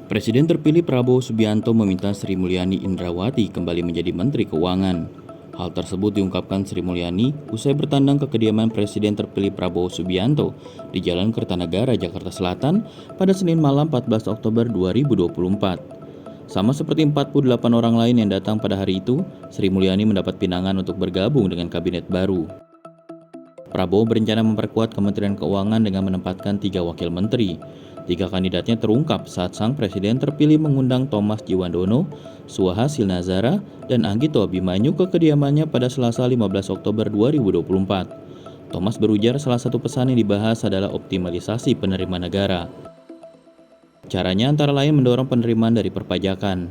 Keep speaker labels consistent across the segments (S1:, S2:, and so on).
S1: Presiden terpilih Prabowo Subianto meminta Sri Mulyani Indrawati kembali menjadi Menteri Keuangan. Hal tersebut diungkapkan Sri Mulyani usai bertandang ke kediaman Presiden terpilih Prabowo Subianto di Jalan Kertanegara, Jakarta Selatan pada Senin malam 14 Oktober 2024. Sama seperti 48 orang lain yang datang pada hari itu, Sri Mulyani mendapat pinangan untuk bergabung dengan kabinet baru. Prabowo berencana memperkuat Kementerian Keuangan dengan menempatkan 3 wakil menteri. 3 kandidatnya terungkap saat sang presiden terpilih mengundang Thomas Djiwandono, Suhasil Nazara, dan Anggito Abimanyu ke kediamannya pada Selasa 15 Oktober 2024. Thomas berujar salah satu pesan yang dibahas adalah optimalisasi penerimaan negara. Caranya antara lain mendorong penerimaan dari perpajakan.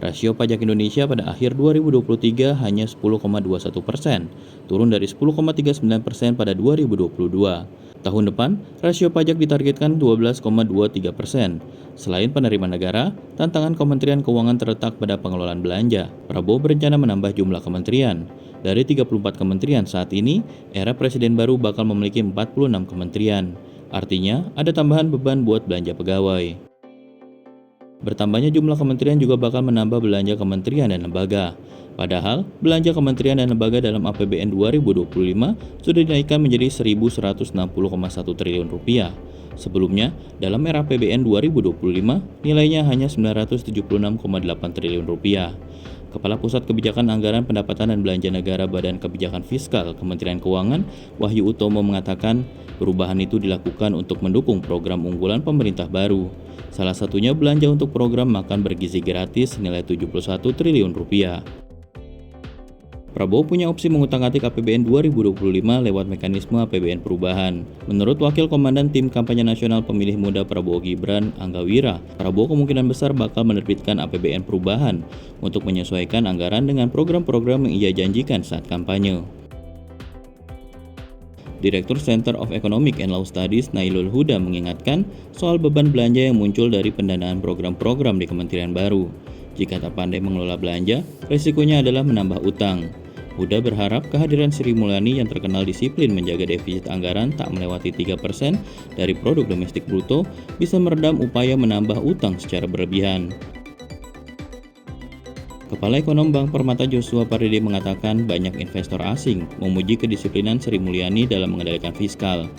S1: Rasio pajak Indonesia pada akhir 2023 hanya 10,21%, turun dari 10,39% pada 2022. Tahun depan, rasio pajak ditargetkan 12,23%. Selain penerimaan negara, tantangan Kementerian Keuangan terletak pada pengelolaan belanja. Prabowo berencana menambah jumlah kementerian. Dari 34 kementerian saat ini, era presiden baru bakal memiliki 46 kementerian. Artinya, ada tambahan beban buat belanja pegawai. Bertambahnya jumlah kementerian juga bakal menambah belanja kementerian dan lembaga. Padahal, belanja kementerian dan lembaga dalam APBN 2025 sudah dinaikkan menjadi Rp1.160,1 triliun. Sebelumnya, dalam era APBN 2025, nilainya hanya Rp976,8 triliun. Kepala Pusat Kebijakan Anggaran Pendapatan dan Belanja Negara Badan Kebijakan Fiskal Kementerian Keuangan, Wahyu Utomo mengatakan, perubahan itu dilakukan untuk mendukung program unggulan pemerintah baru. Salah satunya belanja untuk program makan bergizi gratis senilai Rp71 triliun. Prabowo punya opsi mengutak-atik APBN 2025 lewat mekanisme APBN perubahan. Menurut Wakil Komandan Tim Kampanye Nasional Pemilih Muda Prabowo Gibran, Angga Wira, Prabowo kemungkinan besar bakal menerbitkan APBN perubahan untuk menyesuaikan anggaran dengan program-program yang ia janjikan saat kampanye. Direktur Center of Economic and Law Studies Nailul Huda mengingatkan soal beban belanja yang muncul dari pendanaan program-program di kementerian baru. Jika tak pandai mengelola belanja, resikonya adalah menambah utang. Huda berharap kehadiran Sri Mulyani yang terkenal disiplin menjaga defisit anggaran tak melewati 3% dari produk domestik bruto bisa meredam upaya menambah utang secara berlebihan. Kepala Ekonom Bank Permata Joshua Pardede mengatakan banyak investor asing memuji kedisiplinan Sri Mulyani dalam mengendalikan fiskal.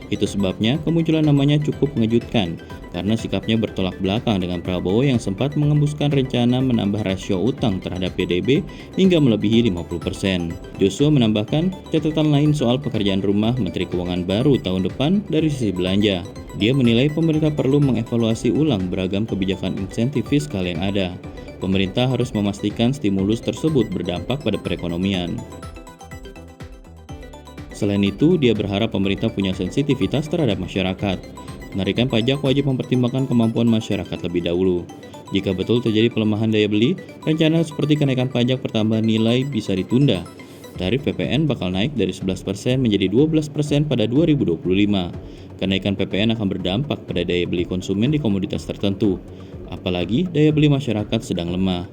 S1: Itu sebabnya kemunculan namanya cukup mengejutkan karena sikapnya bertolak belakang dengan Prabowo yang sempat mengembuskan rencana menambah rasio utang terhadap PDB hingga melebihi 50%. Joshua menambahkan catatan lain soal pekerjaan rumah Menteri Keuangan baru tahun depan dari sisi belanja. Dia menilai pemerintah perlu mengevaluasi ulang beragam kebijakan insentif fiskal yang ada. Pemerintah harus memastikan stimulus tersebut berdampak pada perekonomian. Selain itu, dia berharap pemerintah punya sensitivitas terhadap masyarakat. Penarikan pajak wajib mempertimbangkan kemampuan masyarakat lebih dahulu. Jika betul terjadi pelemahan daya beli, rencana seperti kenaikan pajak pertambahan nilai bisa ditunda. Tarif PPN bakal naik dari 11% menjadi 12% pada 2025. Kenaikan PPN akan berdampak pada daya beli konsumen di komoditas tertentu. Apalagi daya beli masyarakat sedang lemah.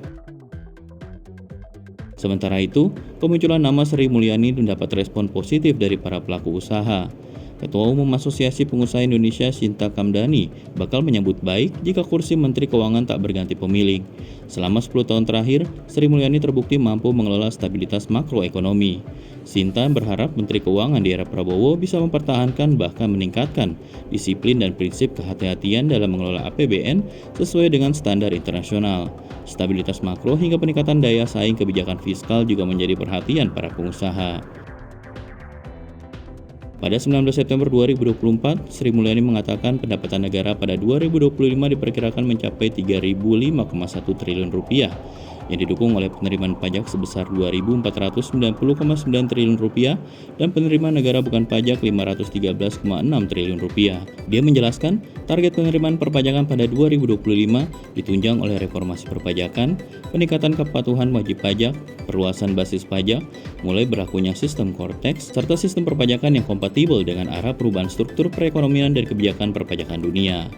S1: Sementara itu, kemunculan nama Sri Mulyani mendapat respon positif dari para pelaku usaha. Ketua Umum Asosiasi Pengusaha Indonesia Sinta Kamdani bakal menyambut baik jika kursi Menteri Keuangan tak berganti pemilik. Selama 10 tahun terakhir, Sri Mulyani terbukti mampu mengelola stabilitas makroekonomi. Sinta berharap Menteri Keuangan di era Prabowo bisa mempertahankan bahkan meningkatkan disiplin dan prinsip kehati-hatian dalam mengelola APBN sesuai dengan standar internasional. Stabilitas makro hingga peningkatan daya saing kebijakan fiskal juga menjadi perhatian para pengusaha. Pada 19 September 2024, Sri Mulyani mengatakan pendapatan negara pada 2025 diperkirakan mencapai Rp3.005,1 triliun yang didukung oleh penerimaan pajak sebesar Rp2.490,9 triliun dan penerimaan negara bukan pajak Rp513,6 triliun. Dia menjelaskan target penerimaan perpajakan pada 2025 ditunjang oleh reformasi perpajakan, peningkatan kepatuhan wajib pajak, perluasan basis pajak, mulai berlakunya sistem Cortex, serta sistem perpajakan yang kompatibel dengan arah perubahan struktur perekonomian dan kebijakan perpajakan dunia.